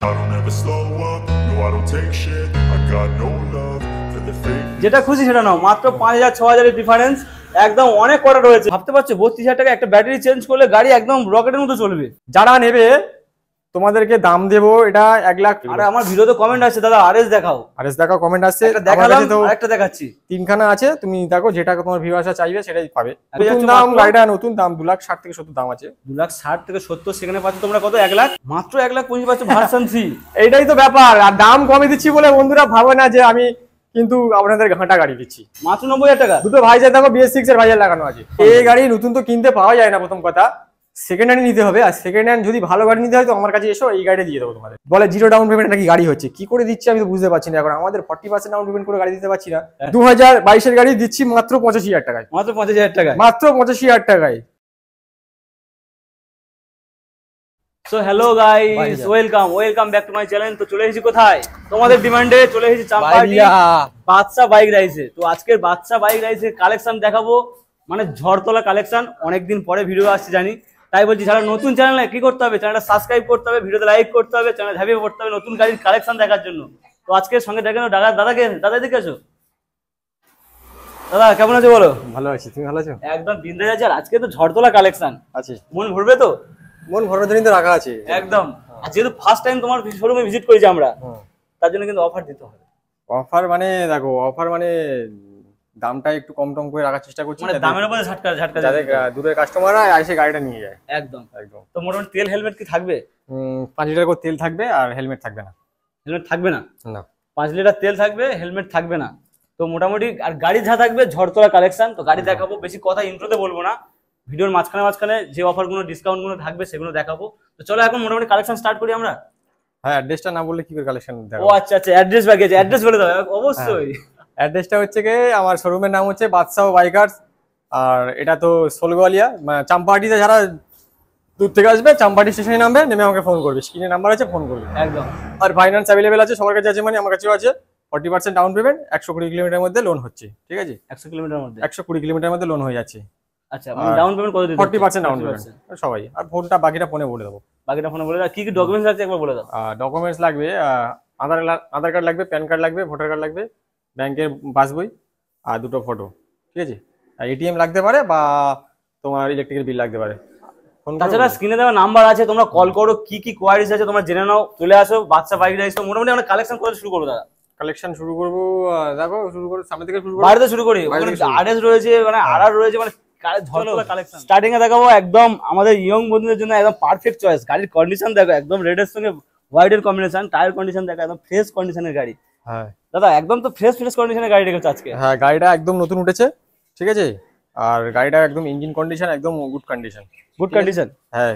I don't ever slow up, no I don't take shit. I got no love for the fake. যেটা খুশি সেটা নাও, মাত্র 5000-6000 এর difference, একদম অনেক কটা রয়েছে। ভাবতে পারছো 32000 টাকা একটা ব্যাটারি চেঞ্জ করলে গাড়ি একদম রকেটের মতো চলবে। যারা নেবে তোমাদেরকে দাম দেবো এটা 1 লাখ। আরে আমার ভিডিওতে কমেন্ট আসছে, দাদা আরএস দেখাও, আরএস দেখাও, কমেন্ট আসছে, দেখালাম আরেকটা দেখাচ্ছি, তিনখানা আছে, তুমি দেখো যেটা তোমার ভিউয়ার্সরা চাইবে সেটাই পাবে। নতুন দাম, গাড়িটা নতুন দাম 2,60,000 থেকে 70 দাম আছে। 2,60,000 থেকে 70 সেখানে পাচ্ছ তোমরা কত? 1 লাখ, মাত্র 1,25,000 পাচ্ছ ভার্সন 3। এইটাই তো ব্যাপার। আর দাম কমে দিচ্ছি বলে বন্ধুরা ভাবো না যে আমি কিন্তু আপনাদের ঘাঁটা গাড়ি দিচ্ছি। মাত্র 90,000 টাকা। দুটো ভাইজার দেখো BS6 এর ভাইজার লাগানো আছে। এই গাড়ি নতুন তো কিনতে পাওয়া যায় না, প্রথম কথা। সেকেন্ড হ্যান্ড নিতে হবে, আর সেকেন্ড হ্যান্ড যদি ভালো গাড়ি নিতে হয় তো আমার কাছে এসো, এই গাড়ি দিয়ে দেবো তোমাদের। বলে 0 ডাউন পেমেন্ট নাকি গাড়ি হচ্ছে, কি করে দিচ্ছি আমি তো বুঝতে পারছি না। এখন আমাদের 40% ডাউন পেমেন্ট করে গাড়ি দিতে পারছি না। 2022 এর গাড়ি দিচ্ছি মাত্র 85,000 টাকায়। মাত্র 50,000 টাকা, মাত্র 85,000 টাকায়। So hello guys, welcome back to my channel. তো চলে এসেছি কোথায়? তোমাদের ডিমান্ডে চলে এসেছি চাম্পাহাটি বাদশা বাইক রাইসে। তো আজকের বাদশা বাইক রাইসে কালেকশন দেখাবো, মানে ঝড়তলা কালেকশন। অনেকদিন পরে ভিডিও আসছে জানি, তাই বলছি যারা নতুন চ্যানেলে কি করতে হবে, চ্যানেলটা সাবস্ক্রাইব করতে হবে, ভিডিওতে লাইক করতে হবে, চ্যানেল ঝাঁপিয়ে পড়তে হবে নতুন গাড়ির কালেকশন দেখার জন্য। তো আজকের সঙ্গে দেখেন দাদাকে। দাদা এদিকে আছো। দাদা কেমন আছো বলো? ভালো আছি, তুমি ভালো আছো? একদম বিন্দাস আছে। আর আজকে তো ঝড়তলা কালেকশন আছে, মন ভরবে তো? মন ভরানোর জন্য তো রাখা আছে একদম। আর যেহেতু ফার্স্ট টাইম তোমার শোরুমে ভিজিট করেছি আমরা, তার জন্য কিন্তু অফার দিতে হবে। অফার মানে দেখো, অফার মানে দামটা একটু কম টম করে রাখার চেষ্টা করছি, মানে দামের উপরে ঝাটকা যাতে দূরের কাস্টমাররা এসে গাড়িটা নিয়ে যায়। একদম। তো মোটামুটি তেল হেলমেট কি থাকবে? 5 লিটার করে তেল থাকবে, আর হেলমেট থাকবে না। হেলমেট থাকবে না? না, 5 লিটার তেল থাকবে, হেলমেট থাকবে না। তো মোটামুটি আর গাড়ি যা থাকবে ঝড়তলা কালেকশন। তো গাড়ি দেখাবো, বেশি কথা ইন্ট্রোতে বলবো না, ভিডিওর মাঝখানে যে অফারগুলো ডিসকাউন্টগুলো থাকবে সেগুলো দেখাবো। তো চলো এখন মোটামুটি কালেকশন স্টার্ট করি আমরা। হ্যাঁ, অ্যাড্রেসটা না বললে কি করে কালেকশন দেখাবো? ও আচ্ছা, অ্যাড্রেস বাকি আছে, অ্যাড্রেস বলে দাও অবশ্যই। অ্যাড্রেসটা হচ্ছে কি, আমার শোরুমের নাম হচ্ছে বাদশা বাইকার্স, আর এটা তো সোলগোয়ালিয়া চাম্পাহাটিতে। যারা দূর থেকে আসবে চাম্পাহাটি স্টেশনে নামবে, নেমে আমাকে ফোন করবে, স্ক্রিনে নাম্বার আছে, ফোন করবে একদম। আর ফাইন্যান্স অ্যাভেলেবেল আছে, সবার কাছে আছে, মানে আমার কাছেও আছে। 40% ডাউন পেমেন্ট, 120 কিলোমিটার মধ্যে লোন হচ্ছে, ঠিক আছে? 100 কিলোমিটার মধ্যে 120 কিলোমিটার মধ্যে লোন হয়ে যাচ্ছে। আচ্ছা, মানে ডাউন পেমেন্ট কত দিতে? 40% ডাউন পেমেন্ট সবাই। আর ফোনটা বাকিটা ফোনে বলে দেবো। বাকিটা ফোনে বলে দাও। কি কি ডকুমেন্টস লাগছে একবার বলে দাও। ডকুমেন্টস লাগবে, আধার কার্ড লাগবে, প্যান কার্ড লাগবে, ভোটার কার্ড লাগবে, ব্যাংকের পাসবই, আর 2টো ফটো, ঠিক আছে? আর এটিএম লাগতে পারে, বা তোমার ইলেকট্রিকের বিল লাগতে পারে। তাছাড়া স্ক্রিনে দেওয়া নাম্বার আছে, তোমরা কল করো, কি কি কোয়ারিজ আছে তোমরা জেনে নাও, চলে আসো বাদশা বাইক রাইস। মোটামুটি আমরা কালেকশন করে শুরু করবো দাদা। কালেকশন শুরু করবো, দেখো শুরু করবো সামনে থেকে শুরু করবো, বাইরে শুরু করি। আরএস রয়েছে, মানে আরআর রয়েছে, মানে স্টার্টিং এ দেখাবো একদম আমাদের ইয়ং বন্ধুদের জন্য একদম পারফেক্ট চয়েস। গাড়ির কন্ডিশন দেখো, একদম রেডের সঙ্গে হোয়াইট এর কম্বিনেশন, টায়ার কন্ডিশন দেখো, একদম ফ্রেশ কন্ডিশনের গাড়ি। হ্যাঁ দাদা একদম তো ফ্রেশ কন্ডিশনের গাড়ি রেখেছো আজকে। হ্যাঁ, গাড়িটা একদম নতুন উঠেছে, ঠিক আছে? আর গাড়িটা একদম ইঞ্জিন কন্ডিশন একদম গুড কন্ডিশন। হ্যাঁ,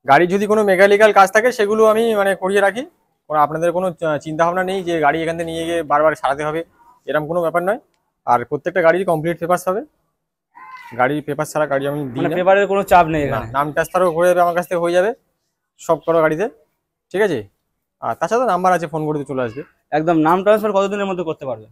গাড়ি যদি কোনো মেকানিক্যাল কাজ থাকে সেগুলো আমি মানে করিয়ে রাখি। আপনাদের কোনো চিন্তা ভাবনা নেই যে গাড়ি এখান থেকে নিয়ে গিয়ে বারবার সারাতে হবে, এরকম কোনো ব্যাপার নয়। আর প্রত্যেকটা গাড়ির কমপ্লিট পেপারস হবে, গাড়ির পেপার ছাড়া গাড়ি আমি দিই না, পেপারের কোনো চাপ নেই এখানে। নাম ট্রান্সফারও হয়ে যাবে আমার কাছ থেকে, হয়ে যাবে সব করো গাড়িতে, ঠিক আছে? আর তাছাড়া নাম্বার আছে, ফোন করে চলে আসবে একদম। নাম ট্রান্সফার কতদিনের মধ্যে করতে পারবে?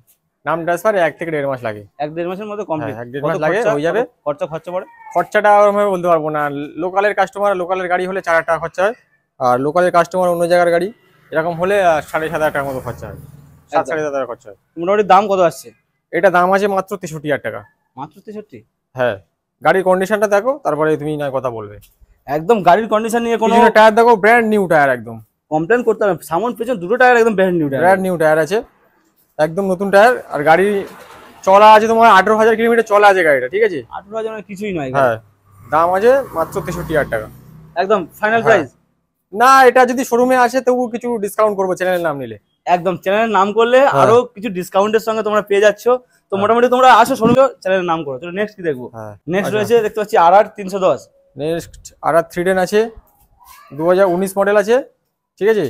নাম ট্রান্সফার 1 থেকে 1.5 মাস লাগে। 1-1.5 মাসের মধ্যে কমপ্লিট? 1-1.5 মাস লাগে, হয়ে যাবে। খরচা পড়ে? খরচাটা আমি বলতে পারবো না। লোকালের কাস্টমার, লোকালের গাড়ি হলে 4,000 টাকা খরচা হয়, আর লোকালের কাস্টমার অন্য জায়গার গাড়ি এরকম হলে 7,500 টাকার মতো খরচা হয়, 7,500 টাকা খরচা হয়। মোটামুটি দাম কত আসছে? এটা দাম আছে মাত্র 63,000 টাকা। মাত্র 63? হ্যাঁ, গাড়ির কন্ডিশনটা দেখো, তারপরে তুমি না কথা বলবে। একদম গাড়ির কন্ডিশন নিয়ে কোনো টায়ার দেখো, ব্র্যান্ড নিউ টায়ার, একদম কমপ্লেন করতে হবে। সামন পেছন দুটো টায়ার একদম ব্র্যান্ড নিউ টায়ার আছে, একদম নতুন টায়ার। আর গাড়ি চলা আছে তোমার 18,000 কিলোমিটার চলা আছে গাড়িটা, ঠিক আছে? 18,000 মানে কিছুই নয়। হ্যাঁ, দাম আছে মাত্র 63,000 টাকা, একদম ফাইনাল প্রাইস। না, এটা যদি শোরুমে আসে তবু কিছু ডিসকাউন্ট করবো চ্যানেলের নাম নিলে। একদম চ্যানেলের নাম করলে আরো কিছু ডিসকাউন্টের সঙ্গে তোমরা পেয়ে যাচ্ছ। তো মোটামুটি তোমরা আসো শোরুমে, চ্যানেলের নাম করো। তো নেক্সট কি দেখবো? নেক্সট রয়েছে দেখতে পাচ্ছি আরআর 310। নেক্সট আরআর 310 আছে, 2019 মডেল আছে, ঠিক আছে?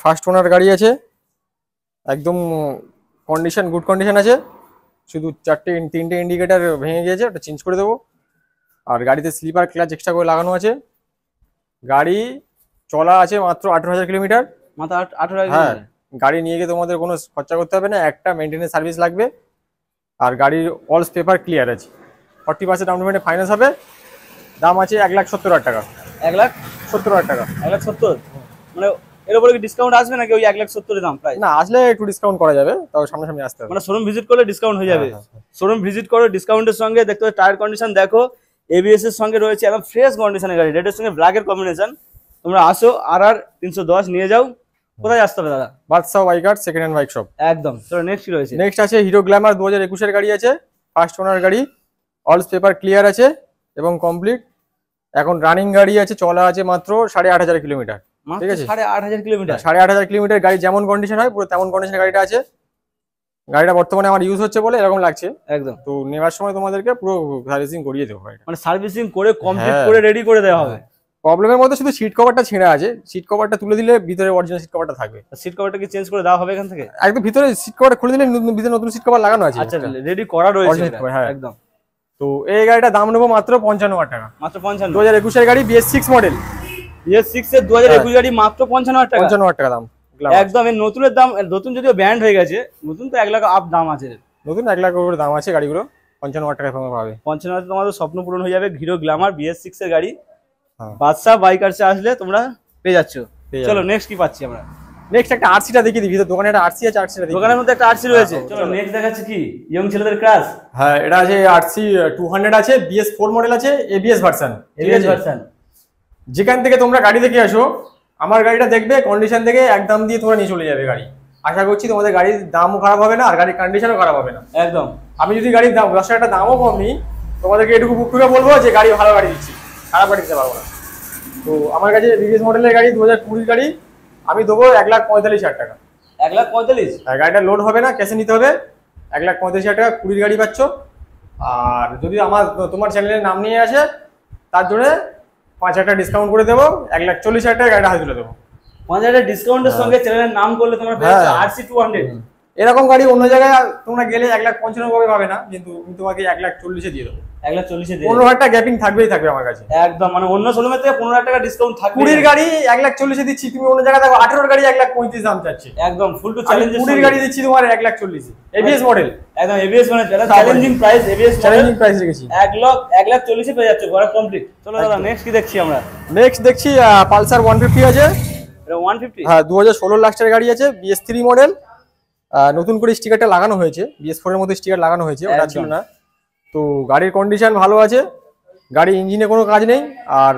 ফার্স্ট ওনার গাড়ি আছে, একদম কন্ডিশন গুড কন্ডিশন আছে, শুধু 3টে ইন্ডিকেটার ভেঙে গিয়েছে, ওটা চেঞ্জ করে দেবো। আর গাড়িতে স্লিপার ক্লাচ এক্সট্রা করে লাগানো আছে। গাড়ি চলা আছে মাত্র 18,000 কিলোমিটার। মাত্র 18,000? হ্যাঁ, গাড়ি নিয়ে গিয়ে তোমাদের কোনো খরচা করতে হবে না, একটা মেনটেনেন্স সার্ভিস লাগবে। আর গাড়ির অল পেপার ক্লিয়ার আছে। 40% ডাউন পেমেন্টে ফাইন্যান্স হবে। দাম আছে 1,70,000 টাকা। 1,70,000 টাকা। 1,70,000 মানে এর উপরে কি ডিসকাউন্ট আসবে নাকি ওই 1,70,000 দাম প্রাইস? না, আসলে একটু ডিসকাউন্ট করা যাবে, তাও সামনাসামনি আসতে হবে। মানে শোরুম ভিজিট করলে ডিসকাউন্ট হয়ে যাবে। শোরুম ভিজিট করো, ডিসকাউন্টের সঙ্গে দেখতে পাচ্ছ টায়ার কন্ডিশন দেখো, এবিএস এর সঙ্গে রয়েছে একদম ফ্রেশ কন্ডিশনের গাড়ি, রেডের সঙ্গে ব্ল্যাকের কম্বিনেশন। তোমরা আসো আর 310 নিয়ে যাও। কোথায় আসতে হবে দাদা? Badshah bike art second hand bike shop. একদম। চলো নেক্সট কি রয়েছে? নেক্সট আছে হিরো গ্ল্যামার 2021 এর গাড়ি আছে, ফার্স্ট ওনার গাড়ি, অল পেপার ক্লিয়ার আছে এবং কমপ্লিট। এখন রানিং গাড়ি আছে, চলা আছে মাত্র 8,500 কিলোমিটার। ঠিক আছে, 8,500 কিলোমিটার। 8,500 কিলোমিটার গাড়ি যেমন কন্ডিশন হয় পুরো তেমন কন্ডিশনের গাড়িটা আছে। গাড়িটা বর্তমানে আমার ইউজ হচ্ছে বলে এরকম লাগছে। একদম। তো নেওয়ার সময় তোমাদেরকে পুরো সার্ভিসিং করিয়ে দেবো গাড়িটা, মানে সার্ভিসিং করে কমপ্লিট করে রেডি করে দেওয়া হবে। প্রবলেমের মধ্যে শুধু সিট কভারটা ছেঁড়া আছে, সিট কভারটা তুলে দিলে ভিতরে অরিজিনাল সিট কভারটা থাকবে। সিট কভারটা কি চেঞ্জ করে দেওয়া হবে এখান থেকে? একদম ভিতরে সিট কভারটা খুলে দিলে ভিতরে নতুন সিট কভার লাগানো আছে। আচ্ছা, রেডি করা রয়েছে হ্যাঁ একদম। তো এই গাড়িটা দাম নেবো মাত্র 55,000 টাকা। মাত্র 55। 2021 এর গাড়ি, BS6 মডেল। BS6 এর 2021 গাড়ি মাত্র 55,000 টাকা। 55,000 টাকা দাম একদম। এর নতুনের দাম, নতুন যদিও ব্যান্ড হয়ে গেছে, নতুন তো 1 লাখ আপ দাম আছে। নতুন 1 লাখ উপরে দাম আছে গাড়িগুলো, 55,000 টাকায় পাবে। 55,000 তোমাদের স্বপ্ন পূরণ হয়ে যাবে। হিরো গ্ল্যামার BS6 এর গাড়ি হ্যাঁ। বাদশা বাইকার্সে আসলে তোমরা পেয়ে যাচ্ছ। চলো নেক্সট কি পাচ্ছি আমরা? নেক্সট একটা আরসিটা দেখিয়ে দিই, ভিতরে দোকানে একটা আরসি আছে, আরসিটা দেখি। দোকানের মধ্যে একটা আরসি রয়েছে। চলো নেক্সট দেখাচ্ছি কি ইয়ং ছেলেদের ক্রাশ। হ্যাঁ, এটা আছে আরসি 200 আছে, BS4 মডেল আছে, ABS ভার্সন। ABS version. যেখান থেকে তোমরা গাড়ি দেখে আসো, আমার গাড়িটা দেখবে, কন্ডিশন দেখে একদম দিয়ে তোমরা নিয়ে চলে যাবে গাড়ি। আশা করছি তোমাদের গাড়ির দামও খারাপ হবে না আর গাড়ির কন্ডিশনও খারাপ হবে না। একদম। আমি যদি গাড়ির দাম 10 টাকা দামও কম নিই, তোমাদেরকে এটুকু বুকটুকে বলবো যে গাড়ি ভালো গাড়ি দিচ্ছি, খারাপ গাড়ি দিতে পারবো না। তো আমার কাছে BS মডেলের গাড়ি 2020 গাড়ি, আমি দেবো 1,45,000 টাকা। 1,45,000? গাড়িটা লোড হবে না, ক্যাশে নিতে হবে। 1,45,000 টাকা 20 গাড়ি পাচ্ছ। আর যদি তোমার চ্যানেলের নাম নিয়ে আসে, তার জন্য 5,000 টাকা ডিসকাউন্ট করে দেবো, 1,40,000 টাকা গাড়িটা হাতে তুলে দেবো। 5,000 টাকা ডিসকাউন্টের সঙ্গে চ্যানেলের নাম করলে তোমরা পেয়ে যাচ্ছ RC 200। এরকম গাড়ি অন্য জায়গায় তোমরা গেলে 1,95,000 পাবে না, কিন্তু আমি তোমাকে 1,40,000 দিয়ে দেবো। 1,40,000 দিয়ে 15,000 টাকা গ্যাপিং থাকবেই থাকবে আমার কাছে। একদম। মানে অন্য শোরুমের থেকে 15,000 টাকা ডিসকাউন্ট থাকবে। 20 গাড়ি 1,40,000 দিচ্ছি, তুমি অন্য জায়গায় দেখো 18 গাড়ি 1,35,000 দাম চাচ্ছি। একদম ফুল টু চ্যালেঞ্জের 20 গাড়ি দিচ্ছি তোমার 1,40,000 ABS মডেল। একদম ABS মানে challenging price. ABS challenging price রেখেছি। 1,40,000 পেয়ে যাচ্ছে ঘরে কমপ্লিট। চলো দাদা নেক্সট কি দেখছি আমরা? নেক্সট দেখছি পালসার 150 আছে। এটা 150? হ্যাঁ, 2016 লাস্টের গাড়ি আছে, BS3 মডেল। নতুন করে স্টিকারটা লাগানো হয়েছে, BS4 এর মধ্যে স্টিকার লাগানো হয়েছে, ওটা ছিল না। তো গাড়ির কন্ডিশন ভালো আছে, গাড়ি ইঞ্জিনে কোনো কাজ নেই আর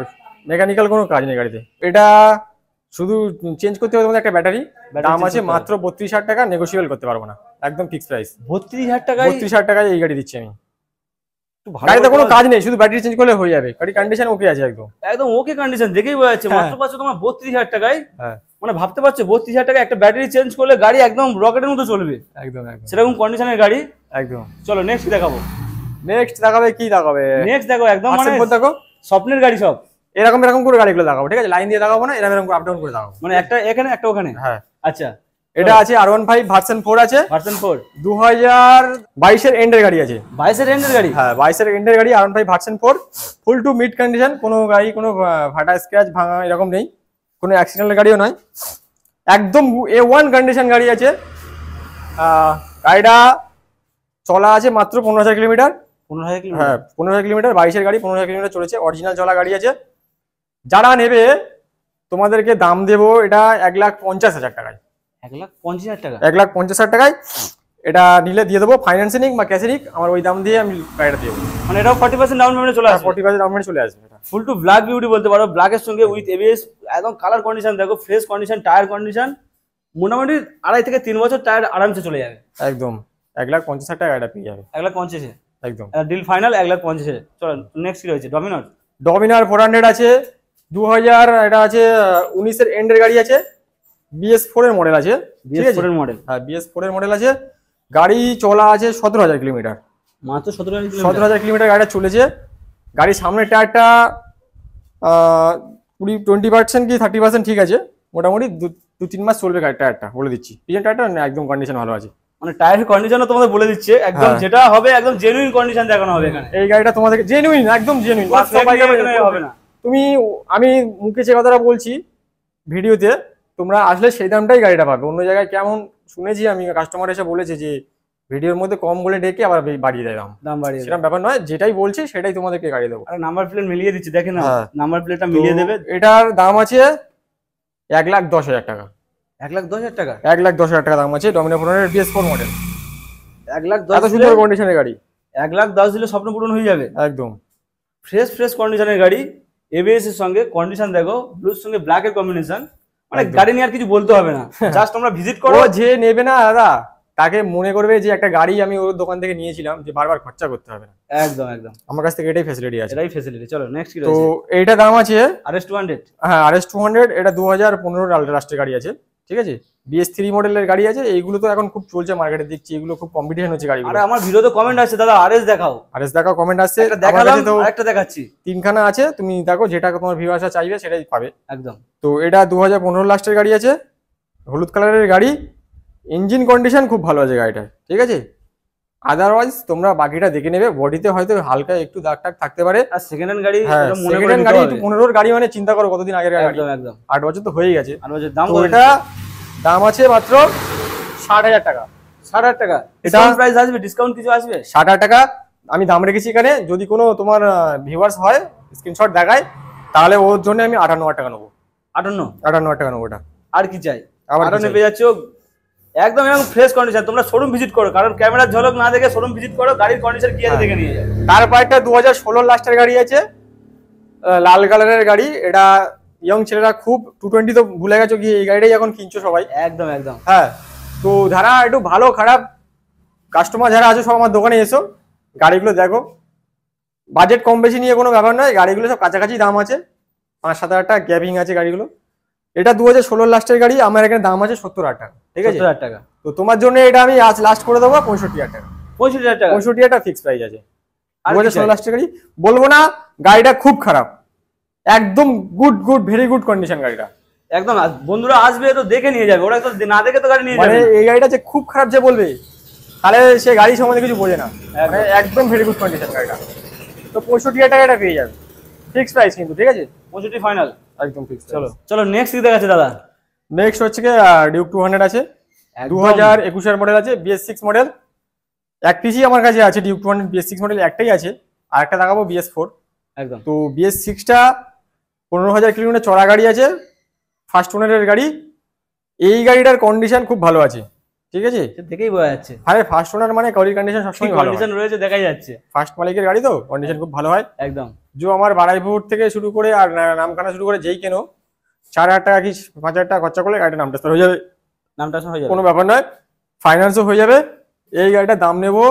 মেকানিক্যাল কোনো কাজ নেই গাড়িতে। এটা শুধু চেঞ্জ করতে হবে তোমাদের একটা ব্যাটারি। দাম আছে মাত্র 32,000 টাকা, নেগোশিয়েবল করতে পারবো না, একদম ফিক্স প্রাইস। 32,000 টাকায়? 32,000 টাকায় এই গাড়ি দিচ্ছি আমি। গাড়িতে কোনো কাজ নেই, শুধু ব্যাটারি চেঞ্জ করলে হয়ে যাবে। গাড়ি কন্ডিশন ওকে আছে একদম। একদম ওকে কন্ডিশন, দেখেই বোঝা যাচ্ছে। মাত্র পাচ্ছ তোমার 32,000 টাকায়। হ্যাঁ, মানে ভাবতে পারছো 32,000 টাকা একটা ব্যাটারি চেঞ্জ করলে গাড়ি একদম রকেটের মতো চলবে। একদম একদম সেরকম কন্ডিশনের গাড়ি একদম। চলো নেক্সট দেখাবো। নেক্সট দেখাবে কি দেখাবে? নেক্সট দেখো একদম মানে দেখো স্বপ্নের গাড়ি সব। এরকম করে গাড়িগুলো দেখাবো, ঠিক আছে? লাইন দিয়ে দেখাবো না, এরকম আপ ডাউন করে দেখাবো। মানে একটা এখানে একটা ওখানে। হ্যাঁ আচ্ছা, এটা আছে R15 ভার্সন 4 আছে। ভার্সন 4 2022 এর এন্ডের গাড়ি আছে। 22 এর এন্ডের গাড়ি? হ্যাঁ, 22 এর এন্ডের গাড়ি R15 ভার্সন 4, ফুল টু মিড কন্ডিশন। কোনো গাড়ি কোনো ফাটা স্ক্র্যাচ ভাঙা এরকম নেই, কোনো অ্যাক্সিডেন্টাল গাড়িও নয়, একদম A1 কন্ডিশন গাড়ি আছে। গাড়িটা চলা আছে মাত্র 15,000 কিলোমিটার। 15,000 কিলোমিটার? হ্যাঁ, 15,000 কিলোমিটার। 22 এর গাড়ি 15,000 কিলোমিটার চলেছে, অরিজিনাল চলা গাড়ি আছে। যারা নেবে তোমাদেরকে দাম দেবো এটা 1,50,000 টাকায়। 1,50,000 টাকা? 1,50,000 টাকায় এটা নিলে দিয়ে দেবো, ফাইন্যান্সে নিক বা ক্যাশে নিক, আমার ওই দাম দিয়ে আমি গাড়িটা দিয়ে দেবো। মানে এটাও 40% ডাউন পেমেন্টে চলে আসবে? 40% ডাউন পেমেন্ট চলে আসবে। ফুল টু ব্ল্যাক বিউটি বলতে পারো, ব্ল্যাকের সঙ্গে উইথ ABS, একদম কালার কন্ডিশন দেখো, ফ্রেশ কন্ডিশন, টায়ার কন্ডিশন মোটামুটি 2.5 থেকে 3 বছর টায়ার আরামসে চলে যাবে। একদম 1,50,000 টাকা এটা পেয়ে যাবে। 1,50,000 একদম ডিল ফাইনাল 1,50,000। চলো নেক্সট কি রয়েছে? ডমিনার 400 আছে 2000, এটা আছে 19 এর এন্ডের গাড়ি আছে, BS4 এর মডেল আছে। BS4 এর মডেল? হ্যাঁ, BS4 এর মডেল আছে। গাড়ি চলা আছে 17,000 কিলোমিটার। মাত্র 17,000 17,000 কিলোমিটার গাড়িটা চলেছে। গাড়ির সামনের টায়ারটা 20% কি 30% ঠিক আছে, মোটামুটি 2-3 মাস চলবে গাড়ির টায়ারটা, বলে দিচ্ছি। পিছন টায়ারটা একদম কন্ডিশন ভালো আছে। মানে টায়ারের কন্ডিশনও তোমাদের বলে দিচ্ছে একদম, যেটা হবে একদম জেনুইন কন্ডিশন দেখানো হবে এখানে। এই গাড়িটা তোমাদেরকে জেনুইন, একদম জেনুইন, হবে না। আমি মুখে যে কথাটা বলছি ভিডিওতে, তোমরা আসলে সেই দামটাই গাড়িটা পাবে। অন্য জায়গায় কেমন শুনেছি আমি, কাস্টমার এসে বলেছে যে ভিডিওর মধ্যে কম বলে ডেকে আবার বাড়িয়ে দেয় দাম বাড়িয়ে, সেরকম ব্যাপার নয়, যেটাই বলছি সেটাই তোমাদেরকে গাড়ি দেবো। আর নাম্বার প্লেট মিলিয়ে দিচ্ছি, দেখেন না নাম্বার প্লেটটা মিলিয়ে দেবে। এটার দাম আছে 1,10,000 টাকা। 1,10,000 টাকা? 1,10,000 টাকা দাম আছে ডমিনা 400 BS4 মডেল। 1,10,000 এত সুন্দর কন্ডিশনের গাড়ি। 1,10,000 দিলে স্বপ্ন পূরণ হয়ে যাবে একদম ফ্রেশ কন্ডিশনের গাড়ি। এবিএস এর সঙ্গে কন্ডিশন দেখো, ব্লুর সঙ্গে ব্ল্যাক এর কম্বিনেশন, মানে গাড়ি নিয়ে আর কিছু বলতে হবে না, জাস্ট তোমরা ভিজিট করো। ও যে নেবে না দাদা তাকে মনে করবে যে একটা গাড়ি আমি ওর দোকান থেকে নিয়েছিলাম, যে বারবার খরচা করতে হবে না। একদম একদম আমার কাছ থেকে এটাই ফ্যাসিলিটি আছে। এটাই ফ্যাসিলিটি। চলো নেক্সট কি তো রয়েছে? এইটা দাম আছে RS 200। হ্যাঁ RS 200, এটা 2015 লাস্টের গাড়ি আছে, ঠিক আছে। BS3 মডেলের গাড়ি আছে। এইগুলো তো এখন খুব চলছে মার্কেটে, দেখছি এগুলো খুব কম্পিটিশন হচ্ছে গাড়িগুলো। আরে আমার ভিডিওতে কমেন্ট আসছে দাদা RS দেখাও। RS দেখাও কমেন্ট আসছে, দেখালাম, আরেকটা দেখাচ্ছি। তিনখানা আছে, তুমি দেখো যেটা তোমার ভিউয়ার্সরা চাইবে সেটাই পাবে। একদম। তো এটা 2015 লাস্টের গাড়ি আছে, হলুদ কালারের গাড়ি। ইঞ্জিন কন্ডিশন খুব ভালো আছে গাড়িটার, ঠিক আছে। আদারওয়াইজ তোমরা বাকিটা দেখে নেবে, বডিতে হয়তো হালকা একটু দাগ টাগ থাকতে পারে। আর সেকেন্ড হ্যান্ড গাড়ি, হ্যাঁ সেকেন্ড হ্যান্ড গাড়ি, 15 গাড়ি মানে চিন্তা করো কতদিন আগের গাড়ি। একদম একদম 8 বছর তো হয়ে গেছে। 8 বছর। দাম তো এটা দাম আছে মাত্র 60,000 টাকা। 60,000 টাকা এটা প্রাইস আসবে, ডিসকাউন্ট কিছু আসবে? 60,000 টাকা আমি দাম রেখেছি এখানে। যদি কোনো তোমার ভিউয়ার্স হয় স্ক্রিনশট দেখায়, তাহলে ওর জন্য আমি 58,000 টাকা নেবো। 58,000 টাকা নেবো ওটা। আর কি চাই? আরো নেবে যাচ্ছ একদম এরকম ফ্রেশ কন্ডিশন। তোমরা শোরুম ভিজিট করো, কারণ ক্যামেরার ঝলক না দেখে শোরুম ভিজিট করো, গাড়ির কন্ডিশন কি আছে দেখে নিয়ে যাও। তারপর একটা 2016 লাস্টের গাড়ি আছে, লাল কালারের গাড়ি। এটা ইয়ং ছেলেরা খুব 220 তো ভুলে গেছো কি, এই গাড়িটাই এখন কিনছো সবাই। একদম একদম। হ্যাঁ তো যারা একটু ভালো খারাপ কাস্টমার যারা আছে সব আমার দোকানে এসো, গাড়িগুলো দেখো। বাজেট কম বেশি নিয়ে কোনো ব্যাপার নয়, গাড়িগুলো সব কাছাকাছি দাম আছে, 5-7 হাজার টাকা গ্যাপিং আছে গাড়িগুলো। এটা 2016 লাস্টের গাড়ি, আমার এখানে দাম আছে 70,000 টাকা, ঠিক আছে। 70,000 টাকা। তো তোমার জন্য এটা আমি আজ লাস্ট করে দেবো 65,000 টাকা। 65,000 টাকা? 65,000 টাকা ফিক্স প্রাইস আছে। 2016 লাস্টের গাড়ি বলবো না, গাড়িটা খুব খারাপ, একদম গুড ভেরি গুড কন্ডিশন গাড়িটা। একদম বন্ধুরা আসবে তো দেখে নিয়ে যাবে, ওরা তো না দেখে তো গাড়ি নিয়ে যাবে। মানে এই গাড়িটা যে খুব খারাপ যে বলবে, তাহলে সে গাড়ি সম্বন্ধে কিছু বোঝে না। মানে একদম ভেরি গুড কন্ডিশন গাড়িটা। তো 65,000 টাকা এটা পেয়ে যাবে ফিক্স প্রাইস কিন্তু, ঠিক আছে। 65 ফাইনাল একদম ফিক্স। চলো নেক্সট কি দেখাচ্ছে দাদা? নেক্সট হচ্ছে কি ডিউক 200 আছে, 2021 এর মডেল আছে, BS6 মডেল। এক পিসই আমার কাছে আছে ডিউক 200 BS6 মডেল, একটাই আছে, আর একটা দেখাবো BS4। একদম। তো BS6টা 15,000 কিলোমিটার চড়া গাড়ি আছে, ফার্স্ট ওনারের গাড়ি। এই গাড়িটার কন্ডিশন খুব ভালো আছে, ঠিক আছে। দেখেই বোঝা যাচ্ছে। আরে ফার্স্ট ওনার মানে গাড়ির কন্ডিশন সবসময় ভালো কন্ডিশন রয়েছে, দেখাই যাচ্ছে। ফার্স্ট মালিকের গাড়ি তো কন্ডিশন খুব ভালো হয়। একদম। যে আমার বারাইপুর থেকে শুরু করে আর নামখানা শুরু করে যেই কেনো 4,000 টাকা কি 5,000 টাকা খরচা করলে গাড়িটা নাম ট্রান্সফার হয়ে যাবে, কোনো ব্যাপার নয়, ফাইন্যান্সও হয়ে যাবে। এই গাড়িটার দাম নেবো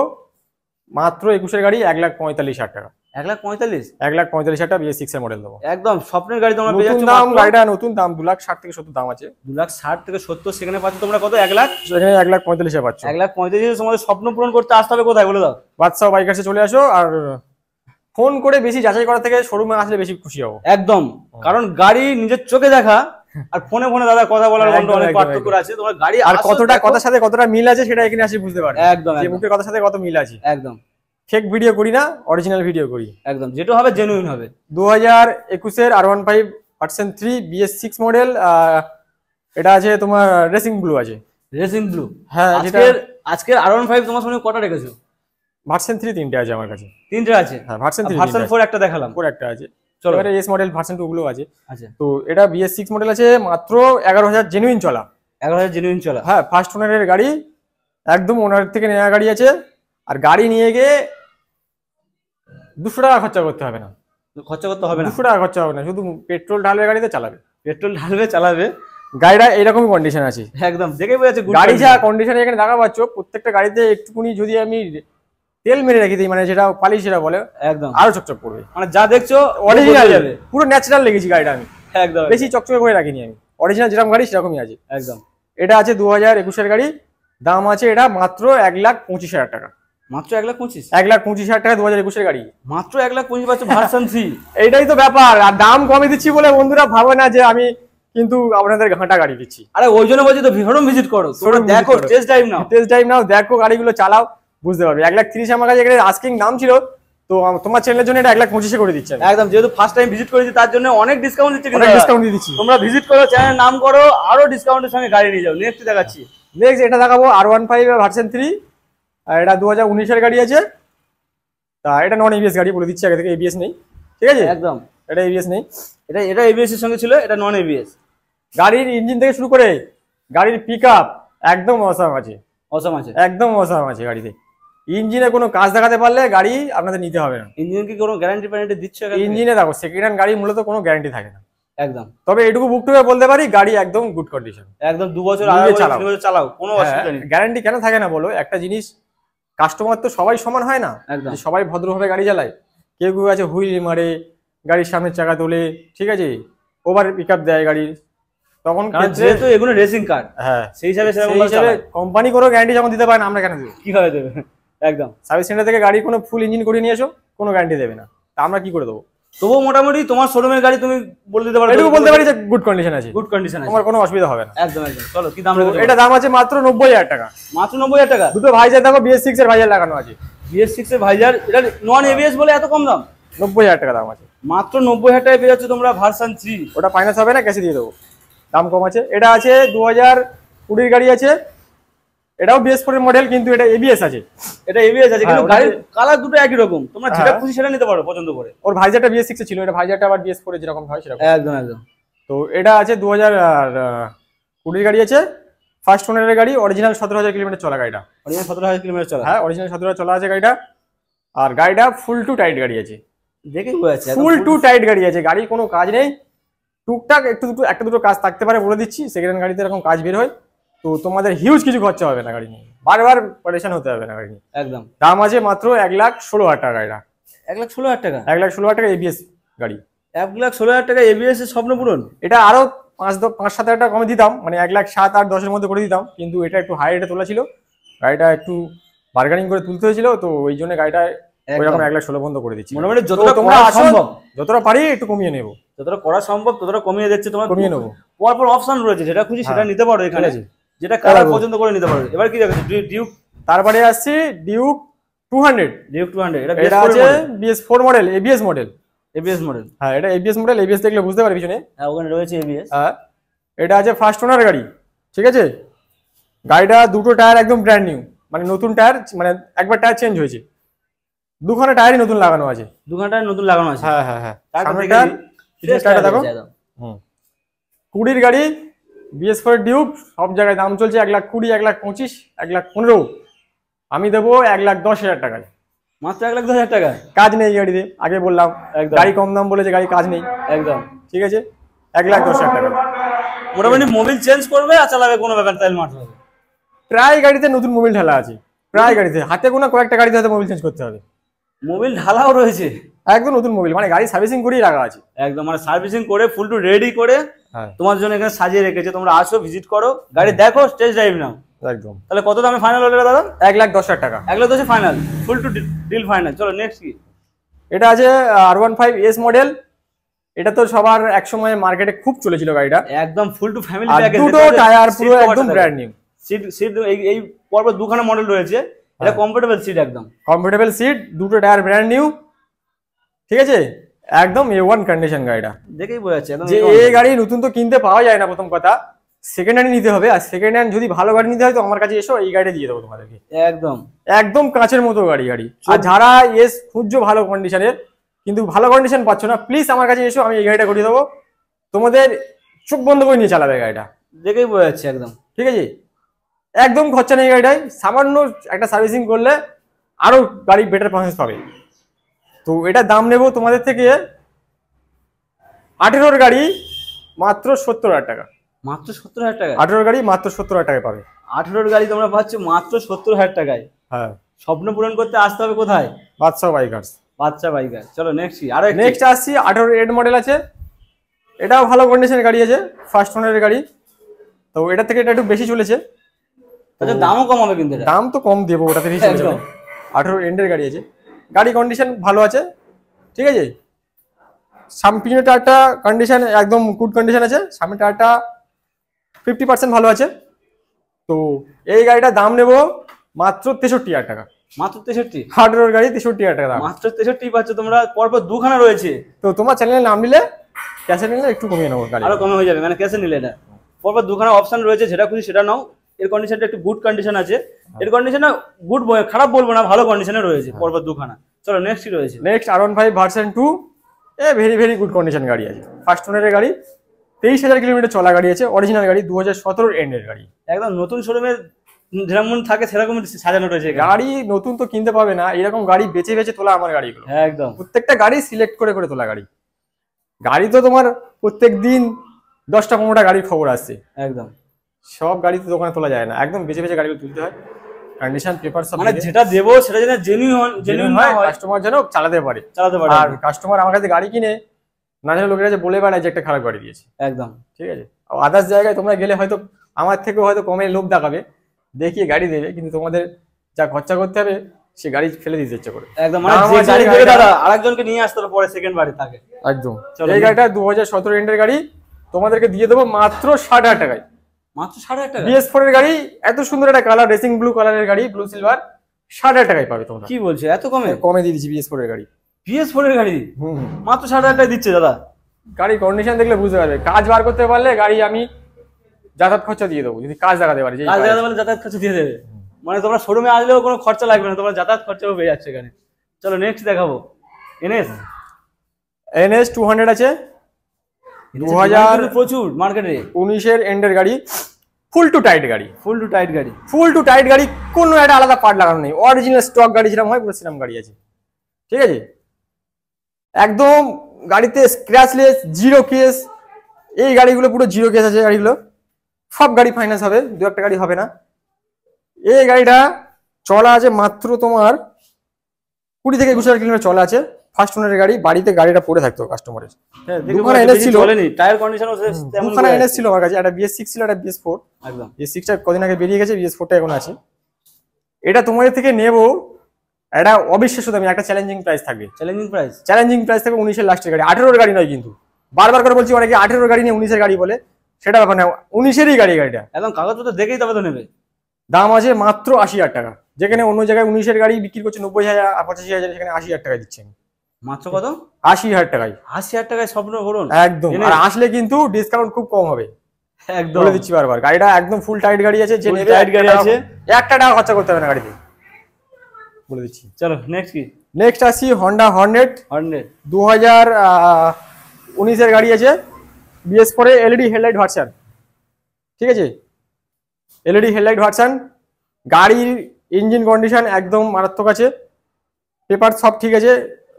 মাত্র 21 গাড়ি 1,45,000 টাকা। 1,45,000? 1,45,000 টাকা BS6 এর মডেল দেবো। একদম স্বপ্নের গাড়ি তোমরা পেয়ে যাচ্ছ। দাম গাড়িটা নতুন দাম 2,60,000 থেকে 70 দাম আছে। 2,60,000 থেকে 70 সেখানে পাচ্ছ তোমরা কত? 1,00,000? সেখানে 1,45,000 পাচ্ছ। 1,45,000 তোমাদের স্বপ্ন পূরণ করতে আসতে হবে কোথায় বলে দাও? বাদশা বাইকার্সে চলে আসো, আর ফোন করে বেশি যাচাই করা থেকে শোরুমে আসলে বেশি খুশি হবো। একদম, কারণ গাড়ি নিজের চোখে দেখা আর ফোনে দাদা কথা বলার মধ্যে অনেক পার্থক্য আছে। তোমার গাড়ি আর কতটা কথার সাথে কতটা মিল আছে সেটা এখানে আসি বুঝতে পারবে। একদম, যে মুখের কথার সাথে কত মিল আছে। একদম। ফেক ভিডিও করি না, অরিজিনাল ভিডিও করি। একদম, যেটা হবে জেনুইন হবে। 2021 এর R15 ভার্সন 3 BS6 মডেল। এটা আছে তোমার রেসিং ব্লু আছে। Racing blue? হ্যাঁ। আজকের R15 তোমার সামনে কটা রেখেছো? ভার্সন 3 তিনটে আছে আমার কাছে। তিনটে আছে? হ্যাঁ ভার্সন 3। ভার্সন 4 একটা দেখালাম, 4 একটা আছে। চলো এবারে এস মডেল ভার্সন 2 গুলো আছে। আচ্ছা। তো এটা BS6 মডেল আছে, মাত্র 11,000 জেনুইন চলা। 11,000 জেনুইন চলা? হ্যাঁ ফার্স্ট ওনারের গাড়ি, একদম ওনার থেকে নেওয়া গাড়ি আছে। আর গাড়ি নিয়ে গিয়ে 200 টাকা খরচা করতে হবে না। 200 টাকা খরচা হবে না, শুধু পেট্রোল ঢালবে গাড়িতে চালাবে। পেট্রোল ঢালবে চালাবে। গাড়িটা এরকমই কন্ডিশন আছে। একদম দেখেই বোঝা যাচ্ছে গাড়ি যা কন্ডিশনে এখানে দেখা পাচ্ছ, প্রত্যেকটা গাড়িতে একটুকুনি যদি আমি তেল মেরে রাখি দিই, মানে যেটা পালিশ যেটা বলে, একদম আরো চকচক করবে। মানে যা দেখছো অরিজিনাল যাবে, পুরো ন্যাচারাল লেগেছি গাড়িটা আমি। একদম, বেশি চকচকে করে রাখিনি আমি, অরিজিনাল যেরকম গাড়ি সেরকমই আছে। একদম। এটা আছে 2021 এর গাড়ি, দাম আছে এটা মাত্র 1,25,000 টাকা। মাত্র 1,25,000? 1,25,000 টাকা 2021 এর গাড়ি, মাত্র 1,25,000 পাচ্ছ ভার্সন 3। এইটাই তো ব্যাপার। আর দাম কমে দিচ্ছি বলে বন্ধুরা ভাবো না যে আমি কিন্তু আপনাদের ঘাঁটা গাড়ি দিচ্ছি। আরে ওই জন্য বলছি তো শোরুম ভিজিট করো, দেখো, টেস্ট ড্রাইভ নাও, দেখো গাড়িগুলো চালাও, বুঝতে পারবে। 1,30,000 আমার কাছে আস্কিং দাম ছিল, তো তোমার চ্যানেলের জন্য এটা 1,25,000 করে দিচ্ছি একদম। যেহেতু ফার্স্ট টাইম ভিজিট করেছি তার জন্য অনেক ডিসকাউন্ট দিচ্ছি। অনেক ডিসকাউন্ট দিয়ে দিচ্ছি, তোমরা ভিজিট করো, চ্যানেল নাম করো, আরো ডিসকাউন্টের সঙ্গে গাড়ি নিয়ে যাও। নেক্সট দেখাচ্ছি। নেক্সট এটা দেখাবো R15 ভার্সন 3। আর এটা 2019 এর গাড়ি আছে। তা এটা নন এবিএস গাড়ি, বলে দিচ্ছি আগে থেকে, এবিএস নেই, ঠিক আছে। একদম, এটা এবিএস নেই। এটা এবিএস এর সঙ্গে ছিল, এটা নন এবিএস। গাড়ির ইঞ্জিন থেকে শুরু করে গাড়ির পিক আপ একদম অসাম আছে, অসাম আছে, একদম অসাম আছে গাড়িতে। ইঞ্জিনে কোনো কাজ দেখাতে পারলে গাড়ি আপনাদের নিতে হবে না। ইঞ্জিন কি কোনো গ্যারান্টি প্যারান্টি দিচ্ছে? ইঞ্জিনে দেখো সেকেন্ড হ্যান্ড গাড়ি মূলত কোনো গ্যারান্টি থাকে না একদম। তবে এটুকু বুক টুকে বলতে পারি গাড়ি একদম গুড কন্ডিশন, একদম 2 বছর আগে চালাও কোনো অসুবিধা নেই। গ্যারান্টি কেন থাকে না বলো? একটা জিনিস, কাস্টমার তো সবাই সমান হয় না, সবাই ভদ্রভাবে গাড়ি চালায়। কেউ কেউ আছে হুইল মারে, গাড়ির সামনের চাকা তোলে, ঠিক আছে, ওভার পিক আপ দেয় গাড়ির, তখন যেহেতু এগুলো রেসিং কার, হ্যাঁ সেই হিসাবে কোম্পানি কোনো গ্যারান্টি যখন দিতে পারে না, আমরা কেন দেবো? কিভাবে দেবে? একদম। সার্ভিস সেন্টার থেকে গাড়ি কোনো ফুল ইঞ্জিন করে নিয়ে এসো, কোনো গ্যারান্টি দেবে না, তা আমরা কি করে দেবো? তবুও মোটামুটি তোমার শোরুমের গাড়ি তুমি বলে দিতে পারো, এটুকু বলতে পারি যে গুড কন্ডিশন আছে, গুড কন্ডিশন আছে, তোমার কোনো অসুবিধা হবে না। একদম একদম। চলো কি দাম? এটা দাম আছে মাত্র 90,000 টাকা। মাত্র 90,000 টাকা? দুটো ভাইজার দেখো, BS6 এর ভাইজার লাগানো আছে। BS6 এর ভাইজার, এটা নন ABS বলে এত কম দাম? 90,000 টাকা দাম আছে। মাত্র 90,000 টাকায় পেয়ে যাচ্ছ তোমরা ভার্সন 3। ওটা ফাইন্যান্স হবে না, ক্যাশে দিয়ে দেবো, দাম কম আছে। এটা আছে 2020 গাড়ি আছে, এটাও BS4 এর মডেল, কিন্তু এটা ABS আছে। এটা ABS আছে, কিন্তু গাড়ির কালার দুটো একই রকম, তোমরা যেটা খুশি সেটা নিতে পারো পছন্দ করে। ওর ভাইজারটা BS6 এ ছিল, এটা ভাইজারটা আবার BS4 এ যেরকম হয় সেরকম। একদম একদম। তো এটা আছে 2020 গাড়ি আছে, ফার্স্ট ওনারের গাড়ি, অরিজিনাল 17,000 কিলোমিটার চলা গাড়িটা। অরিজিনাল 17,000 কিলোমিটার চলা? হ্যাঁ, অরিজিনাল 17,000 চলা আছে গাড়িটা। আর গাড়িটা ফুল টু টাইট গাড়ি আছে, দেখে বোঝা যাচ্ছে ফুল টু টাইট গাড়ি আছে। গাড়ি কোনো কাজ নেই, টুকটাক একটা দুটো কাজ থাকতে পারে, বলে দিচ্ছি। সেকেন্ড হ্যান্ড গাড়িতে এরকম কাজ বের হয়, তো তোমাদের হিউজ কিছু খরচা হবে না গাড়ি নিয়ে, বারবার পরেশান হতে হবে না গাড়ি নিয়ে। একদম। দাম আছে মাত্র 1,16,000 টাকা গাড়িটা। 1,16,000 টাকা? 1,16,000 টাকা ABS গাড়ি। 1,16,000 টাকা ABS এর স্বপ্ন পূরণ? এটা আরো 5-7 টাকা কমে দিতাম, মানে 1,07,8,10 মধ্যে করে দিতাম, কিন্তু এটা একটু হাই রেটে তোলা ছিল, গাড়িটা একটু বার্গেনিং করে তুলতে হয়েছিল, তো ওই জন্য গাড়িটা ওইরকম 1,16,000 বন্ধ করে দিচ্ছি। মোটামুটি যতটা তোমরা সম্ভব, যতটা পারি একটু কমিয়ে নেবো, যতটা করা সম্ভব ততটা কমিয়ে দিচ্ছে, তোমার কমিয়ে নেবো। পরপর অপশন রয়েছে, যেটা খুশি সেটা নিতে পারো এখানে, যেটা কালার পছন্দ করে নিতে পারো। এবার কি দেখো, ডিউক, তারপরে আসছে ডিউক 200। ডিউক 200 এটা আছে BS4 model, ABS model. ABS model? হ্যাঁ, এটা ABS মডেল। ABS দেখলে বুঝতে পারবে পিছনে, হ্যাঁ ওখানে রয়েছে ABS। হ্যাঁ, এটা আছে ফার্স্ট ওনার গাড়ি, ঠিক আছে। গাড়িটা দুটো টায়ার একদম ব্র্যান্ড নিউ, মানে নতুন টায়ার, মানে একবার টায়ার চেঞ্জ হয়েছে, দুখানা টায়ারই নতুন লাগানো আছে। দুখানা টায়ার নতুন লাগানো আছে? হ্যাঁ হ্যাঁ হ্যাঁ। টায়ারটা দেখো, 20 গাড়ি, BS4 ডিউক, সব জায়গায় দাম চলছে 1,20,000, 1,25,000, 1,15,000। আমি দেবো 1,10,000 টাকায়। মাত্র 1,10,000 টাকা? কাজ নেই গাড়িতে, আগে বললাম গাড়ি কম দাম বলেছে, গাড়ি কাজ নেই একদম, ঠিক আছে। 1,10,000 টাকা। মোটামুটি মোবিল চেঞ্জ করবে আর চালাবে, কোনো ব্যাপার তাই মাত্র। প্রায় গাড়িতে নতুন মোবিল ঢালা আছে, প্রায় গাড়িতে, হাতে গোনা কয়েকটা গাড়িতে হয়তো মোবিল চেঞ্জ করতে হবে। মোবিল ঢালাও রয়েছে? একদম নতুন মোবিল, মানে গাড়ি সার্ভিসিং করেই রাখা আছে, একদম, মানে সার্ভিসিং করে ফুল টু রেডি করে তোমার জন্য এখানে সাজিয়ে রেখেছে। তোমরা আসো, ভিজিট করো, গাড়ি দেখো, টেস্ট ড্রাইভ নাও। একদম। তাহলে কত দামে ফাইনাল হলো দাদা? 1,10,000 টাকা। 1,10,000 final, full to deal final. চলো নেক্সট কি? এটা আছে R15S মডেল। এটা তো সবার একসময় মার্কেটে খুব চলেছিল গাড়িটা, একদম ফুল টু ফ্যামিলি প্যাকেজ, দুটো টায়ার পুরো একদম ব্র্যান্ড নিউ। সিট এই পরপর দুখানা মডেল রয়েছে, এটা কমফোর্টেবল সিট, একদম কমফোর্টেবল সিট, দুটো টায়ার ব্র্যান্ড নিউ, ঠিক আছে, একদম A1 কন্ডিশন গাড়িটা। দেখেই বোঝা যাচ্ছে যে এই গাড়ি নতুন তো কিনতে পাওয়া যায় না, প্রথম কথা। সেকেন্ড হ্যান্ড নিতে হবে, আর সেকেন্ড হ্যান্ড যদি ভালো গাড়ি নিতে হয় তো আমার কাছে এসো, এই গাড়ি দিয়ে দেবো তোমাদেরকে। একদম একদম কাঁচের মতো গাড়ি। আর যারা খুঁজছো ভালো কন্ডিশনের, কিন্তু ভালো কন্ডিশন পাচ্ছ না, প্লিজ আমার কাছে এসো, আমি এই গাড়িটা করে দেবো, তোমাদের চোখ বন্ধ করে নিয়ে চালাবে গাড়িটা। দেখেই বোঝা যাচ্ছে একদম, ঠিক আছে, একদম খরচা নেই গাড়িটায়। সামান্য একটা সার্ভিসিং করলে আরো গাড়ি বেটার পারফরমেন্স পাবে। তো এটা দাম নেবো তোমাদের থেকে 18 গাড়ি মাত্র 70,000 টাকা। মাত্র 70,000 টাকা? 18 গাড়ি মাত্র 70,000 টাকায় পাবে। 18 গাড়ি তোমরা পাচ্ছ মাত্র 70,000 টাকায়। হ্যাঁ, স্বপ্ন পূরণ করতে আসতে হবে কোথায়? বাদশা বাইকার্স। বাদশা বাইকার্স। চলো নেক্সট কি? আরো নেক্সট আসছি 18 মডেল আছে, এটাও ভালো কন্ডিশনের গাড়ি আছে, ফার্স্ট ওনারের গাড়ি। তো এটা থেকে এটা একটু বেশি চলেছে, আচ্ছা দামও কম হবে কিন্তু? দাম তো কম দেবো, ওটা থেকে 18 এন্ডের গাড়ি আছে, গাড়ি কন্ডিশন ভালো আছে, ঠিক আছে। পিছনের টায়ারটা কন্ডিশন একদম গুড কন্ডিশন আছে, সামনের টায়ারটা 50% ভালো আছে। তো এই গাড়িটার দাম নেবো মাত্র 63,000 টাকা। মাত্র 63? 18 গাড়ি 63,000 টাকা দাম। মাত্র 63 পাচ্ছ তোমরা, পরপর দুখানা রয়েছে। তো তোমার চ্যানেলের নাম নিলে, ক্যাশে নিলে একটু কমিয়ে নেবো, গাড়ি আরো কমে হয়ে যাবে, মানে ক্যাশে নিলে এটা পরপর দুখানা অপশন রয়েছে, যেটা খুশি সেটা নাও। এর কন্ডিশনটা একটু গুড কন্ডিশন আছে, এর কন্ডিশনটা গুড, খারাপ বলবো না, ভালো কন্ডিশনে রয়েছে পরপর দুখানা। চলো নেক্সট কি রয়েছে? Next R15 version 2, very very good condition গাড়ি আছে, ফার্স্ট ওনারের গাড়ি, 23,000 কিলোমিটার চলা গাড়ি আছে, অরিজিনাল গাড়ি, 2017 এন্ডের গাড়ি। একদম নতুন শোরুমে যেমন থাকে সেরকম সাজানো রয়েছে। গাড়ি নতুন তো কিনতে পাবে না, এরকম গাড়ি বেছে বেছে তোলা আমার গাড়িগুলো। হ্যাঁ একদম, প্রত্যেকটা গাড়ি সিলেক্ট করে করে তোলা গাড়ি। গাড়ি তো তোমার প্রত্যেক দিন 10টা-15টা গাড়ির খবর আসছে, একদম সব গাড়ি তো দোকানে তোলা যায় না, একদম বেছে বেছে গাড়িগুলো তুলতে হয়। কন্ডিশন পেপার সব মানে যেটা দেবো সেটা যেন জেনুইন হয়, কাস্টমার যেন চালাতে পারে। আর কাস্টমার আমার কাছে গাড়ি কিনে না জানে লোকেরা যে বলে বেড়ায় যে একটা খারাপ গাড়ি দিয়েছে। একদম ঠিক আছে, আদার্স জায়গায় তোমরা গেলে হয়তো আমার থেকেও হয়তো কমে লোক দেখাবে, দেখিয়ে গাড়ি দেবে, কিন্তু তোমাদের যা খরচা করতে হবে সে গাড়ি ফেলে দিতে ইচ্ছে করে। একদম, মানে যে গাড়ি দেবে দাদা আরেকজনকে নিয়ে আসতে হবে পরে সেকেন্ড বাড়ি থাকে। একদম, এই গাড়িটা 2017 এন্ডের গাড়ি, তোমাদেরকে দিয়ে দেবো মাত্র 60,000 টাকায়। মাত্র 60,000 টাকা? BS4 এর গাড়ি, এত সুন্দর একটা কালার, রেসিং ব্লু কালারের গাড়ি, ব্লু সিলভার, 60,000 টাকায় পাবে তোমরা। কি বলছো, এত কমে? কমে দিয়ে দিচ্ছি BS4 এর গাড়ি। BS4 এর গাড়ি মাত্র 60,000 টাকা দিচ্ছে দাদা? গাড়ির কন্ডিশন দেখলে বুঝতে পারবে। কাজ বার করতে পারলে গাড়ি আমি যাতায়াত খরচা দিয়ে দেবো, যদি কাজ দেখাতে পারি। কাজ দেখাতে পারলে যাতায়াত খরচা দিয়ে দেবে, মানে তোমরা শোরুমে আসলেও কোনো খরচা লাগবে না, তোমার যাতায়াত খরচাও পেয়ে যাচ্ছে এখানে। চলো নেক্সট দেখাবো। NS 200 আছে, 2000 প্রচুর মার্কেটে 19 এর এন্ডের গাড়ি, ফুল টু টাইট গাড়ি। ফুল টু টাইট গাড়ি, ফুল টু টাইট গাড়ি, কোনো একটা আলাদা পার্ট লাগানো নেই, অরিজিনাল স্টক গাড়ি যেরকম হয় পুরো সেরকম গাড়ি আছে। ঠিক আছে, একদম গাড়িতে স্ক্র্যাচলেস, জিরো কেস। এই গাড়িগুলো পুরো জিরো কেস আছে গাড়িগুলো, সব গাড়ি ফাইন্যান্স হবে, 2-1টা গাড়ি হবে না। এই গাড়িটা চলা আছে মাত্র তোমার 20 থেকে 21,000 কিলোমিটার চলা আছে, ফার্স্ট ওনারের গাড়ি। বাড়িতে গাড়িটা পড়ে থাকতো কাস্টমারের, দুখানা NS ছিল, টায়ার কন্ডিশনও তেমন, দুখানা NS ছিল আমার কাছে, একটা BS6 ছিল, একটা BS4। একদম, BS6টা কদিন আগে বেরিয়ে গেছে, BS4টা এখন আছে। এটা তোমাদের থেকে নেব একটা অবিশ্বাস্য দামি, একটা চ্যালেঞ্জিং প্রাইস থাকবে। Challenging price? চ্যালেঞ্জিং প্রাইস থাকবে 19 এর লাস্টের গাড়ি, 18 এর গাড়ি নয় কিন্তু। বারবার করে বলছি, অনেকে 18 এর গাড়ি নিয়ে 19 এর গাড়ি বলে, সেটা ব্যাপার না, 19 এরই গাড়ি। গাড়িটা একদম কাগজপত্র দেখেই তবে তো নেবে। দাম আছে মাত্র 80,000 টাকা, যেখানে অন্য জায়গায় 19 এর গাড়ি বিক্রি করছে 90,000 85,000, সেখানে 80,000 টাকায় দিচ্ছেন। মাত্র কত? 80,000 টাকায়। 80,000 টাকায় স্বপ্ন পূরণ একদম, আর আসলে কিন্তু ডিসকাউন্ট খুব কম হবে, একদম বলে দিচ্ছি বারবার। গাড়িটা একদম ফুল টাইট গাড়ি আছে, যে নেবে টাইট গাড়ি আছে, 1 টাকা খরচা করতে হবে না গাড়িতে, বলে দিচ্ছি। চলো নেক্সট কি? নেক্সট আসি হন্ডা হর্নেট, 2019 এর গাড়ি আছে, BS4 এ LED হেডলাইট ভার্সন। ঠিক আছে, LED হেডলাইট ভার্সন। গাড়ির ইঞ্জিন কন্ডিশন একদম মারাত্মক আছে, পেপার সব ঠিক আছে,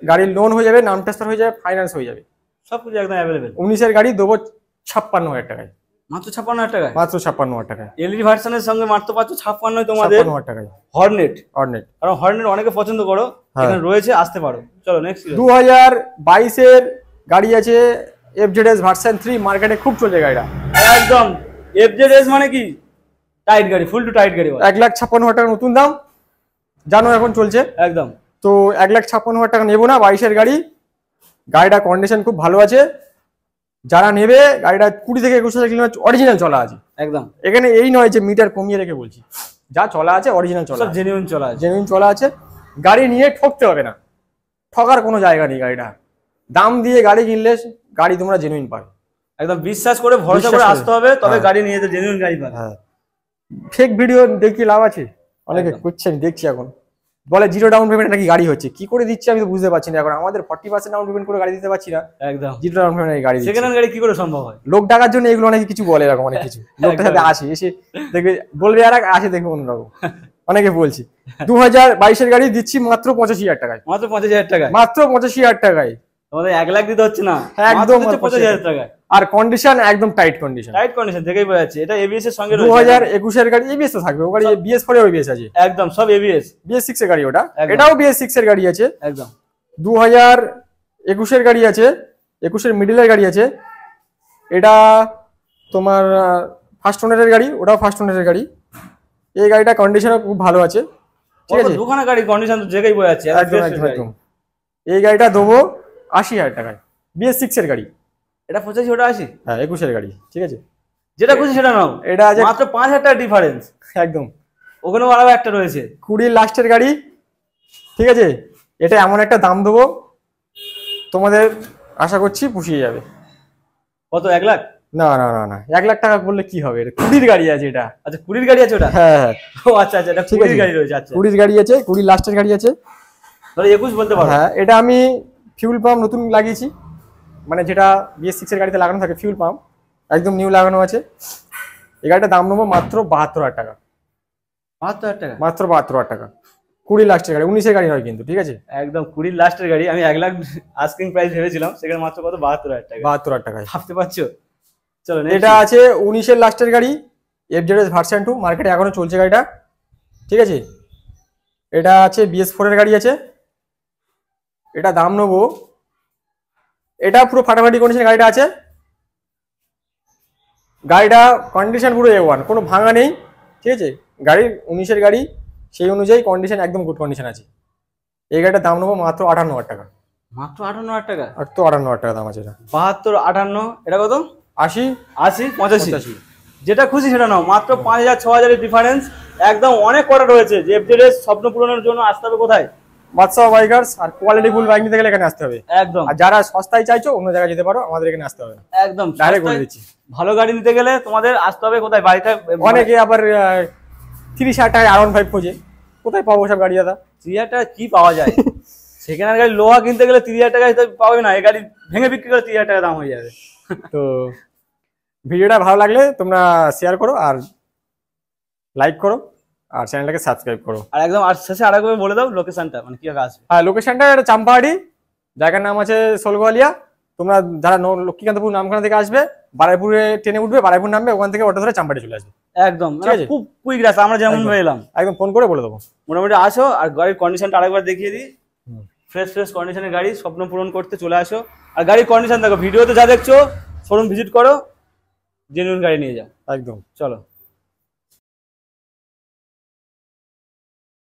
গাড়ির লোন হয়ে যাবে, নাম ট্রান্সফার হয়ে যাবে, ফাইন্যান্স হয়ে যাবে, সবকিছু একদম অ্যাভেলেবেল। 19 এর গাড়ি দেবো 56,000 টাকায়। মাত্র 56,000 টাকায়? মাত্র 56,000 টাকায়। LED ভার্সনের সঙ্গে মাত্র পাচ্ছ 56 তোমাদের 56,000 টাকায় হর্নেট। হর্নেট, কারণ হর্নেট অনেকে পছন্দ করো, এখানে রয়েছে, আসতে পারো। চলো নেক্সট। 2022 এর গাড়ি আছে, FZS ভার্সন 3, মার্কেটে খুব চলছে গাড়িটা। একদম FZS মানে কি? টাইট গাড়ি, ফুল টু টাইট গাড়ি। 1,56,000 টাকা নতুন দাম, জানো এখন চলছে। একদম, তো 1,56,000 টাকা নেবো না, 22 এর গাড়ি। গাড়িটা কন্ডিশন খুব ভালো আছে, যারা নেবে গাড়িটা 20 থেকে 21,000 কিলোমিটার অরিজিনাল চলা আছে। একদম, এখানে এই নয় যে মিটার কমিয়ে রেখে বলছি, যা চলা আছে অরিজিনাল চলা, সব জেনুইন চলা আছে, জেনুইন চলা আছে। গাড়ি নিয়ে ঠকতে হবে না, ঠকার কোনো জায়গা নেই। গাড়িটা দাম দিয়ে গাড়ি কিনলে গাড়ি তোমরা জেনুইন পাবে, একদম বিশ্বাস করে ভরসা করে আসতে হবে, তবে গাড়ি নিয়ে তো জেনুইন গাড়ি পাবে। হ্যাঁ, ফেক ভিডিও দেখি লাভ আছে, অনেকে করছে, আমি দেখছি এখন, বলে 0 ডাউন পেমেন্ট নাকি গাড়ি হচ্ছে। কি করে দিচ্ছে আমি তো বুঝতে পারছি না, এখন আমাদের 40% ডাউন পেমেন্ট করে গাড়ি দিতে পারছি না। একদম 0 ডাউন পেমেন্ট গাড়ি, সেকেন্ড হ্যান্ড গাড়ি কি করে সম্ভব হয়? লোক টাকার জন্য এগুলো অনেক কিছু বলে, এরকম অনেক কিছু। লোকটার সাথে আসে, এসে দেখবে বলবে আর আসে দেখবে অন্যরকম, অনেকে বলছি। 2022 এর গাড়ি দিচ্ছি মাত্র 85,000 টাকায়। মাত্র 85,000 টাকায়? মাত্র 85,000 টাকায়। তোমাদের 1 লাখ দিতে হচ্ছে না, একদম 85,000 টাকায়। আর কন্ডিশন একদম টাইট কন্ডিশন, টাইট কন্ডিশন দেখেই বোঝা যাচ্ছে। এটা ABS এর সঙ্গে রয়েছে। 2021 এর গাড়ি, ABS তো থাকবে, ও গাড়ি BS4 এ ABS আছে। একদম সব ABS। BS6 এর গাড়ি ওটা, এটাও BS6 এর গাড়ি আছে। একদম 2021 এর গাড়ি আছে, 21 এর মিডলের গাড়ি আছে। এটা তোমার ফার্স্ট ওনারের গাড়ি, ওটাও ফার্স্ট ওনারের গাড়ি। এই গাড়িটা কন্ডিশনও খুব ভালো আছে। ঠিক আছে, দুখানা গাড়ি কন্ডিশন তো দেখেই বোঝা যাচ্ছে। একদম একদম। এই গাড়িটা দেবো 80,000 টাকায়, BS6 এর গাড়ি। এটা 85, ওটা 80? হ্যাঁ, 21 এর গাড়ি। ঠিক আছে, যেটা খুশি সেটা নাও, এটা আছে মাত্র 5,000 টাকা ডিফারেন্স। একদম, ওখানেও আরো একটা রয়েছে 20 লাস্টের গাড়ি। ঠিক আছে, এটা এমন একটা দাম দেবো তোমাদের আশা করছি পুষিয়ে যাবে। কত? 1 লাখ? না না না না, 1 লাখ টাকা বললে কি হবে, এটা 20 গাড়ি আছে এটা। আচ্ছা 20 গাড়ি আছে ওটা? হ্যাঁ হ্যাঁ, ও আচ্ছা আচ্ছা, এটা 20 গাড়ি রয়েছে। আচ্ছা 20 গাড়ি আছে, 20 লাস্টের গাড়ি আছে, ধরো 21 বলতে পারো। হ্যাঁ, এটা আমি ফিউল পাম্প নতুন লাগিয়েছি, মানে যেটা BS6 এর গাড়িতে লাগানো থাকে ফিউল পাম্প, একদম নিউ লাগানো আছে। এই গাড়িটার দাম নেবো মাত্র 72,000 টাকা। 72,000 টাকা? মাত্র 72,000 টাকা। 20 লাস্টের গাড়ি, 19-এর গাড়ি নয় কিন্তু, ঠিক আছে? একদম 20 লাস্টের গাড়ি। আমি 1 লাখ আস্কিং প্রাইস ভেবেছিলাম, সেখানে মাত্র কত 72,000 টাকা। 72,000 টাকায় ভাবতে পারছো? চলো এটা আছে 19-এর লাস্টের গাড়ি, FZS ভার্সন 2, মার্কেটে এখনো চলছে গাড়িটা, ঠিক আছে? এটা আছে BS4 এর গাড়ি আছে। এটা দাম নেবো, এটা পুরো ফাটাফাটি কন্ডিশন গাড়িটা আছে। গাড়িটা কন্ডিশন পুরো A1, কোনো ভাঙা নেই, ঠিক আছে? গাড়ির 19-এর গাড়ি, সেই অনুযায়ী কন্ডিশন একদম গুড কন্ডিশন আছে। এই গাড়িটার দাম নেবো মাত্র 58,000 টাকা। মাত্র 58,000 টাকা? আর তো 58,000 টাকা দাম আছে এটা। 72, 58, এটা কত? 80, 80, 85, যেটা খুশি সেটা নাও। মাত্র 5,000 6,000 এর ডিফারেন্স, একদম অনেক কটা রয়েছে। যে FZS স্বপ্ন পূরণের জন্য আসতে হবে কোথায়? বাদশা বাইকার্স। আর কোয়ালিটি ফুল বাইক নিতে গেলে এখানে আসতে হবে একদম। আর যারা সস্তায় চাইছো অন্য জায়গায় যেতে পারো, আমাদের এখানে আসতে হবে না, একদম ডাইরেক্ট বলে দিচ্ছি। ভালো গাড়ি নিতে গেলে তোমাদের আসতে হবে কোথায়? বাড়িটা অনেকে আবার 30,000 টাকায় R15 খোঁজে, কোথায় পাবো সব গাড়ি দাদা? 30,000 টাকা কি পাওয়া যায়? সেখানে গাড়ি লোহা কিনতে গেলে 30,000 টাকায় তো পাবে না। এই গাড়ি ভেঙে বিক্রি করে 30,000 টাকা দাম হয়ে যাবে। তো ভিডিওটা ভালো লাগলে তোমরা শেয়ার করো আর লাইক করো আর চ্যানেলটাকে সাবস্ক্রাইব করো। আর একদম আর শেষে আরেকবার বলে দাও লোকেশনটা, মানে কিভাবে আসবে। হ্যাঁ, লোকেশনটা এটা চাম্পাহাটি, জায়গার নাম আছে সোলগোয়ালিয়া। তোমরা যারা লক্ষ্মীকান্তপুর নামখানা থেকে আসবে, বারাইপুরে ট্রেনে উঠবে, বারাইপুর নামবে, ওখান থেকে অটো ধরে চাম্পাহাটি চলে আসবে। একদম ঠিক আছে? খুব কুইক রাস্তা, আমরা যেমন ভাবে এলাম। একদম ফোন করে বলে দেবো। মোটামুটি আসো, আর গাড়ির কন্ডিশনটা আরেকবার দেখিয়ে দিই। ফ্রেশ কন্ডিশনের গাড়ি, স্বপ্ন পূরণ করতে চলে আসো। আর গাড়ির কন্ডিশন দেখো, ভিডিওতে যা দেখছো শোরুম ভিজিট করো, জেনুইন গাড়ি নিয়ে যাও। একদম। চলো।